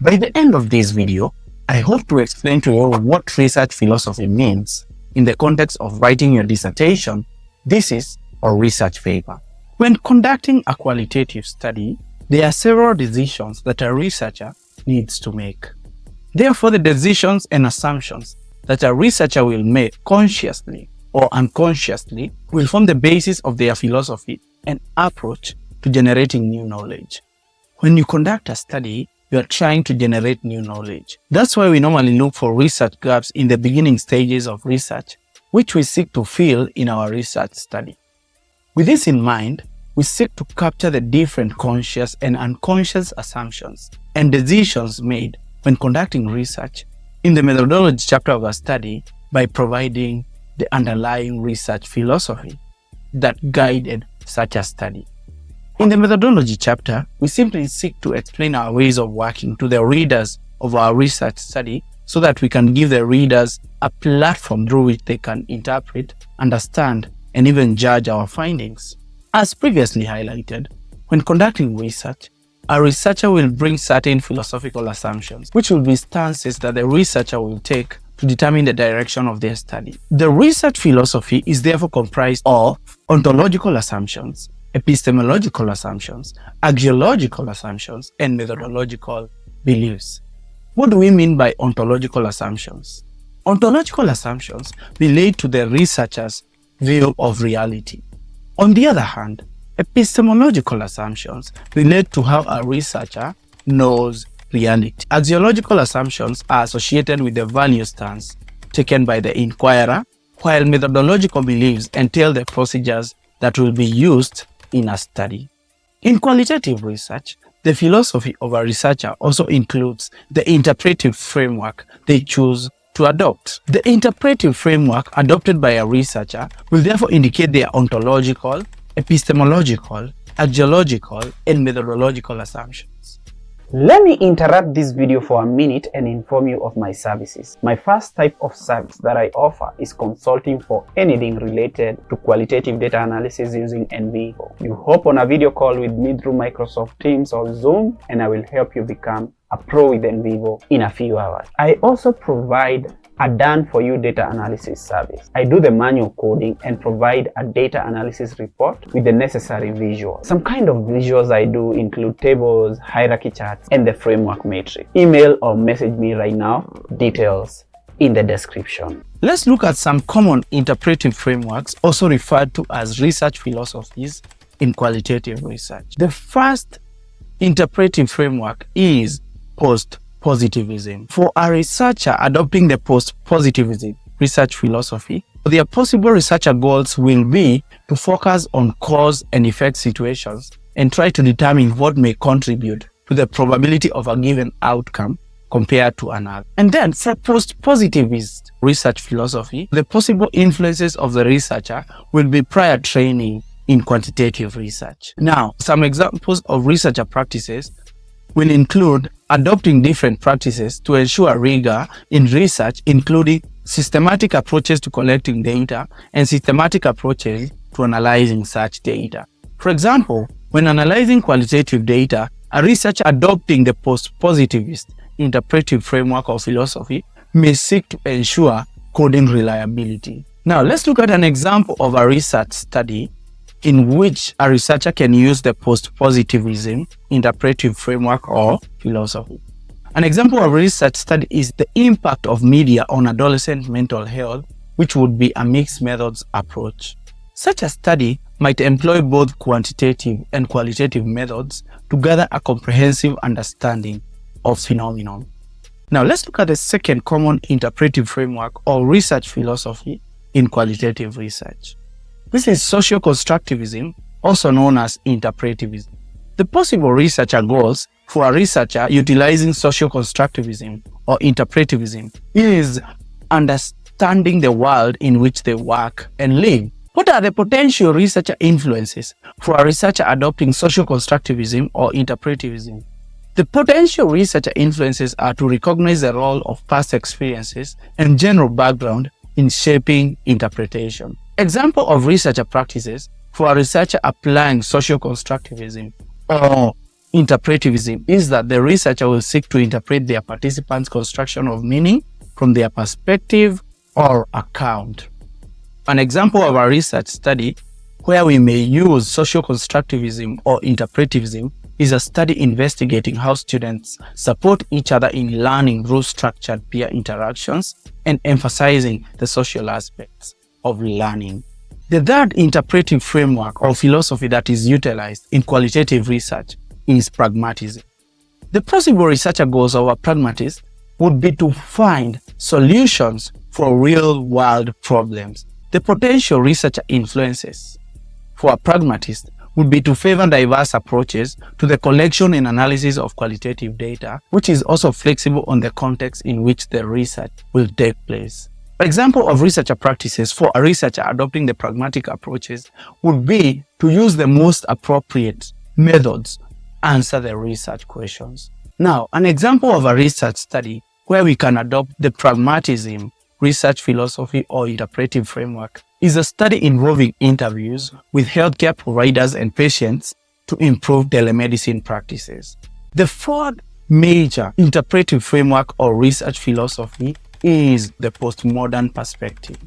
By the end of this video, I hope to explain to you what research philosophy means in the context of writing your dissertation, thesis, or research paper. When conducting a qualitative study, there are several decisions that a researcher needs to make. Therefore, the decisions and assumptions that a researcher will make consciously or unconsciously will form the basis of their philosophy and approach to generating new knowledge. When you conduct a study, you are trying to generate new knowledge. That's why we normally look for research gaps in the beginning stages of research, which we seek to fill in our research study. With this in mind, we seek to capture the different conscious and unconscious assumptions and decisions made when conducting research in the methodology chapter of our study by providing the underlying research philosophy that guided such a study. In the methodology chapter, we simply seek to explain our ways of working to the readers of our research study so that we can give the readers a platform through which they can interpret, understand, and even judge our findings. As previously highlighted, when conducting research, a researcher will bring certain philosophical assumptions, which will be stances that the researcher will take to determine the direction of their study. The research philosophy is therefore comprised of ontological assumptions, epistemological assumptions, axiological assumptions, and methodological beliefs. What do we mean by ontological assumptions? Ontological assumptions relate to the researcher's view of reality. On the other hand, epistemological assumptions relate to how a researcher knows reality. Axiological assumptions are associated with the value stance taken by the inquirer, while methodological beliefs entail the procedures that will be used in a study. In qualitative research, the philosophy of a researcher also includes the interpretive framework they choose to adopt. The interpretive framework adopted by a researcher will therefore indicate their ontological, epistemological, axiological, and methodological assumptions. Let me interrupt this video for a minute and inform you of my services. My first type of service that I offer is consulting for anything related to qualitative data analysis using NVivo. You hop on a video call with me through Microsoft Teams or Zoom, and I will help you become a pro with NVivo in a few hours. I also provide a done-for-you data analysis service. I do the manual coding and provide a data analysis report with the necessary visuals. Some kind of visuals I do include tables, hierarchy charts, and the framework matrix. Email or message me right now, details in the description. Let's look at some common interpretive frameworks, also referred to as research philosophies in qualitative research. The first interpretive framework is Positivism. For a researcher adopting the post-positivism research philosophy, their possible researcher goals will be to focus on cause and effect situations and try to determine what may contribute to the probability of a given outcome compared to another. And then for post-positivist research philosophy, the possible influences of the researcher will be prior training in quantitative research. Now, some examples of researcher practices will include adopting different practices to ensure rigor in research, including systematic approaches to collecting data and systematic approaches to analyzing such data. For example, when analyzing qualitative data, a researcher adopting the post-positivist interpretive framework of philosophy may seek to ensure coding reliability. Now, let's look at an example of a research study in which a researcher can use the post-positivism interpretive framework or philosophy. An example of a research study is the impact of media on adolescent mental health, which would be a mixed methods approach. Such a study might employ both quantitative and qualitative methods to gather a comprehensive understanding of phenomenon. Now let's look at the second common interpretive framework or research philosophy in qualitative research. This is socio-constructivism, also known as interpretivism. The possible researcher goals for a researcher utilizing socio-constructivism or interpretivism is understanding the world in which they work and live. What are the potential researcher influences for a researcher adopting socio-constructivism or interpretivism? The potential researcher influences are to recognize the role of past experiences and general background in shaping interpretation. Example of researcher practices for a researcher applying socio-constructivism or Interpretivism is that the researcher will seek to interpret their participants' construction of meaning from their perspective or account. An example of a research study where we may use social constructivism or interpretivism is a study investigating how students support each other in learning through structured peer interactions and emphasizing the social aspects of learning. The third interpretive framework or philosophy that is utilized in qualitative research is pragmatism. The possible researcher goals of a pragmatist would be to find solutions for real-world problems. The potential researcher influences for a pragmatist would be to favor diverse approaches to the collection and analysis of qualitative data, which is also flexible on the context in which the research will take place. An example of researcher practices for a researcher adopting the pragmatic approaches would be to use the most appropriate methods to answer the research questions. Now, an example of a research study where we can adopt the pragmatism research philosophy or interpretive framework is a study involving interviews with healthcare providers and patients to improve telemedicine practices. The fourth major interpretive framework or research philosophy is the postmodern perspective.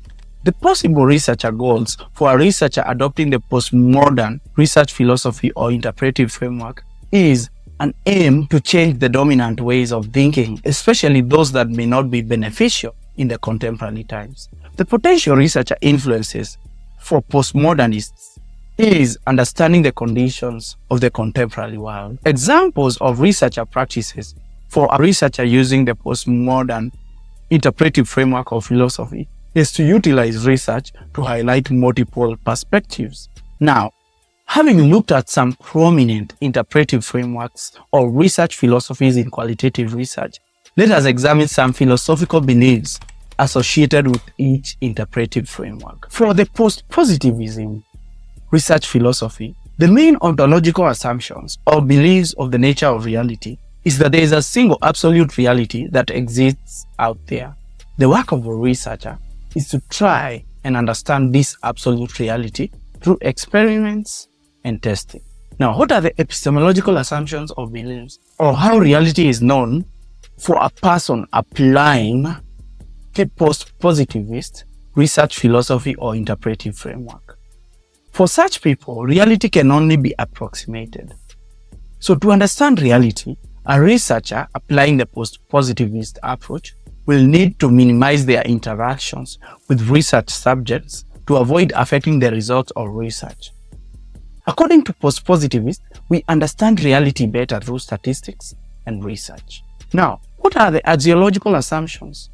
The possible researcher goals for a researcher adopting the postmodern research philosophy or interpretive framework is an aim to change the dominant ways of thinking, especially those that may not be beneficial in the contemporary times. The potential researcher influences for postmodernists is understanding the conditions of the contemporary world. Examples of researcher practices for a researcher using the postmodern interpretive framework of philosophy is to utilize research to highlight multiple perspectives. Now, having looked at some prominent interpretive frameworks or research philosophies in qualitative research, let us examine some philosophical beliefs associated with each interpretive framework. For the post-positivism research philosophy, the main ontological assumptions or beliefs of the nature of reality is that there is a single absolute reality that exists out there. The work of a researcher is to try and understand this absolute reality through experiments and testing. Now, what are the epistemological assumptions or beliefs or how reality is known for a person applying a post-positivist research philosophy or interpretive framework? For such people, reality can only be approximated. So to understand reality, a researcher applying the post-positivist approach will need to minimize their interactions with research subjects to avoid affecting the results of research. According to post-positivists, we understand reality better through statistics and research. Now, what are the axiological assumptions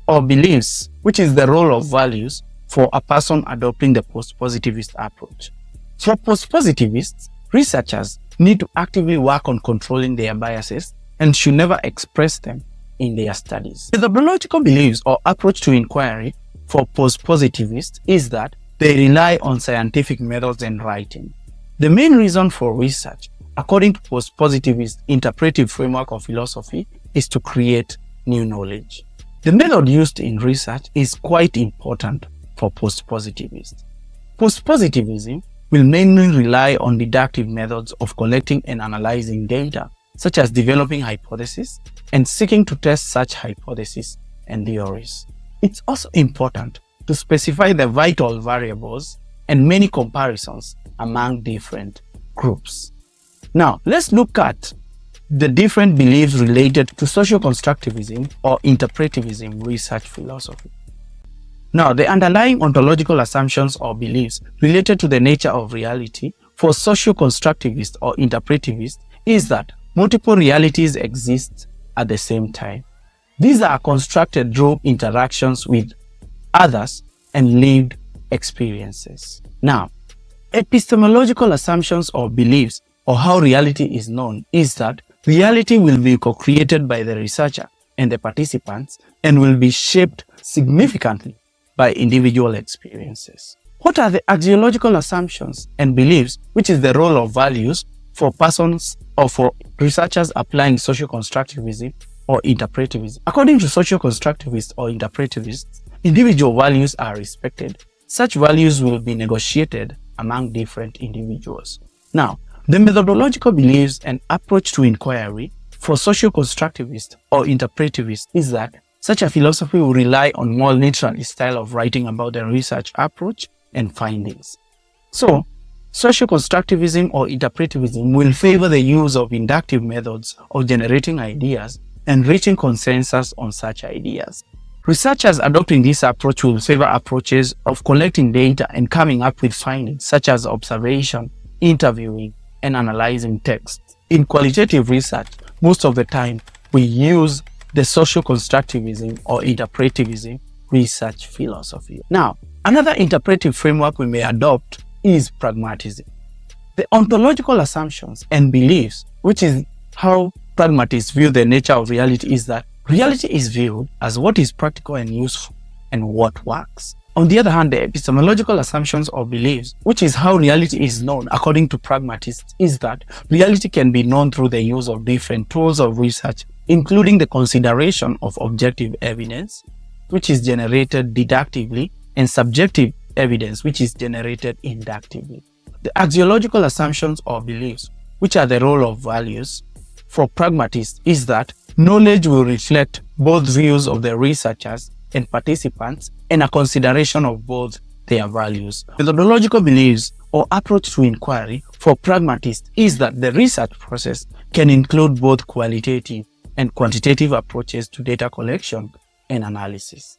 or beliefs, which is the role of values for a person adopting the post-positivist approach? For post-positivists, researchers need to actively work on controlling their biases and should never express them in their studies. The methodological beliefs or approach to inquiry for post-positivists is that they rely on scientific methods and writing. The main reason for research, according to post-positivist interpretive framework of philosophy, is to create new knowledge. The method used in research is quite important for post-positivists. Post-positivism will mainly rely on deductive methods of collecting and analyzing data, such as developing hypotheses and seeking to test such hypotheses and theories. It's also important to specify the vital variables and many comparisons among different groups. Now, let's look at the different beliefs related to social constructivism or interpretivism research philosophy. Now, the underlying ontological assumptions or beliefs related to the nature of reality for social constructivists or interpretivists is that multiple realities exist at the same time. These are constructed through interactions with others and lived experiences. Now, epistemological assumptions or beliefs or how reality is known is that reality will be co-created by the researcher and the participants and will be shaped significantly by individual experiences. What are the axiological assumptions and beliefs, which is the role of values for persons or for researchers applying social constructivism or interpretivism? According to social constructivists or interpretivists, individual values are respected. Such values will be negotiated among different individuals. Now, The methodological beliefs and approach to inquiry for social constructivist or interpretivist is that such a philosophy will rely on more literalist style of writing about the research approach and findings. So, social constructivism or interpretivism will favor the use of inductive methods of generating ideas and reaching consensus on such ideas. Researchers adopting this approach will favor approaches of collecting data and coming up with findings such as observation, interviewing, and analyzing texts. In qualitative research, most of the time, we use the social constructivism or interpretivism research philosophy. Now, another interpretive framework we may adopt is pragmatism. The ontological assumptions and beliefs, which is how pragmatists view the nature of reality, is that reality is viewed as what is practical and useful and what works. On the other hand, the epistemological assumptions or beliefs, which is how reality is known according to pragmatists, is that reality can be known through the use of different tools of research, including the consideration of objective evidence, which is generated deductively, and subjective evidence, which is generated inductively. The axiological assumptions or beliefs, which are the role of values, for pragmatists is that knowledge will reflect both views of the researchers and participants and a consideration of both their values. Methodological beliefs or approach to inquiry for pragmatists is that the research process can include both qualitative and quantitative approaches to data collection and analysis.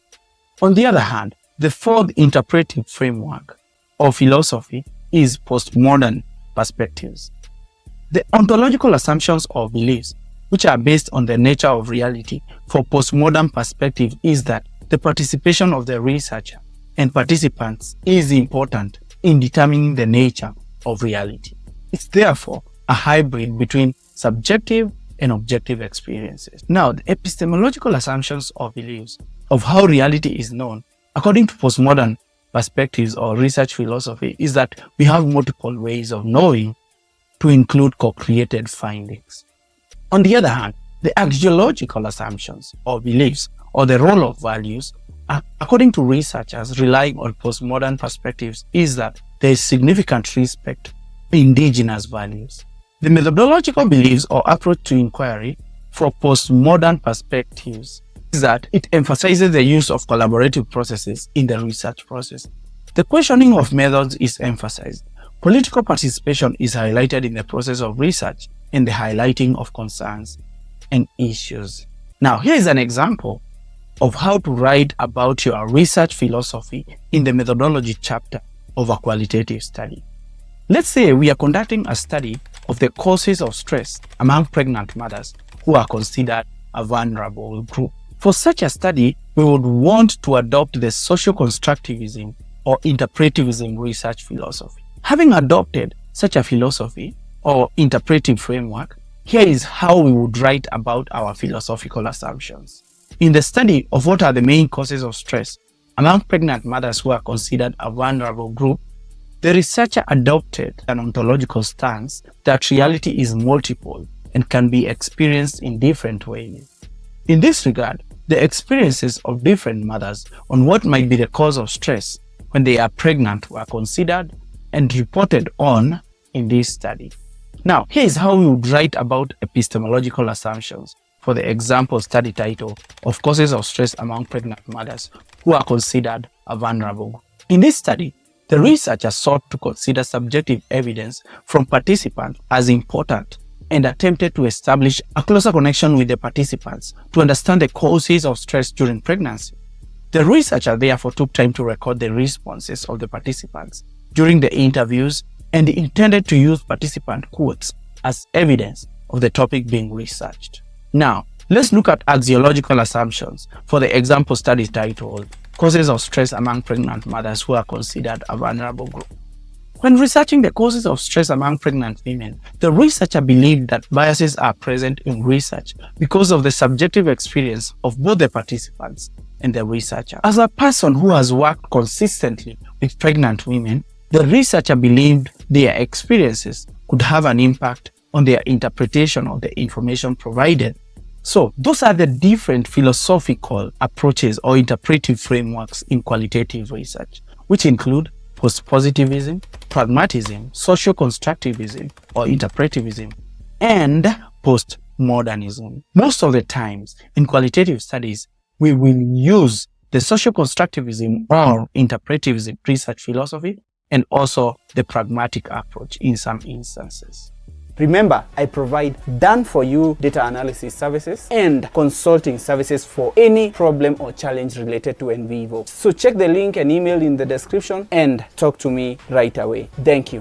On the other hand, the fourth interpretive framework or philosophy is postmodern perspectives. The ontological assumptions or beliefs, which are based on the nature of reality for postmodern perspective, is that the participation of the researcher and participants is important in determining the nature of reality. It's therefore a hybrid between subjective and objective experiences. Now, the epistemological assumptions or beliefs of how reality is known, according to postmodern perspectives or research philosophy, is that we have multiple ways of knowing to include co-created findings. On the other hand, the axiological assumptions or beliefs or the role of values, according to researchers relying on postmodern perspectives, is that there is significant respect for indigenous values. The methodological beliefs or approach to inquiry for postmodern perspectives is that it emphasizes the use of collaborative processes in the research process. The questioning of methods is emphasized. Political participation is highlighted in the process of research and the highlighting of concerns and issues. Now, here is an example of how to write about your research philosophy in the methodology chapter of a qualitative study. Let's say we are conducting a study of the causes of stress among pregnant mothers who are considered a vulnerable group. For such a study, we would want to adopt the social constructivism or interpretivism research philosophy. Having adopted such a philosophy or interpretive framework, here is how we would write about our philosophical assumptions. In the study of what are the main causes of stress among pregnant mothers who are considered a vulnerable group, the researcher adopted an ontological stance that reality is multiple and can be experienced in different ways. In this regard, the experiences of different mothers on what might be the cause of stress when they are pregnant were considered and reported on in this study. Now, here is how we would write about epistemological assumptions for the example study title of causes of stress among pregnant mothers who are considered a vulnerable group. In this study, the researcher sought to consider subjective evidence from participants as important and attempted to establish a closer connection with the participants to understand the causes of stress during pregnancy. The researcher therefore took time to record the responses of the participants during the interviews and intended to use participant quotes as evidence of the topic being researched. Now, let's look at axiological assumptions for the example study titled Causes of Stress Among Pregnant Mothers Who Are Considered a Vulnerable Group. When researching the causes of stress among pregnant women, the researcher believed that biases are present in research because of the subjective experience of both the participants and the researcher. As a person who has worked consistently with pregnant women, the researcher believed their experiences could have an impact on their interpretation of the information provided. So, those are the different philosophical approaches or interpretive frameworks in qualitative research, which include post-positivism, pragmatism, social constructivism or interpretivism, and postmodernism. Most of the times in qualitative studies, we will use the social constructivism or interpretivism research philosophy and also the pragmatic approach in some instances. Remember, I provide done-for-you data analysis services and consulting services for any problem or challenge related to NVivo. So check the link and email in the description and talk to me right away. Thank you.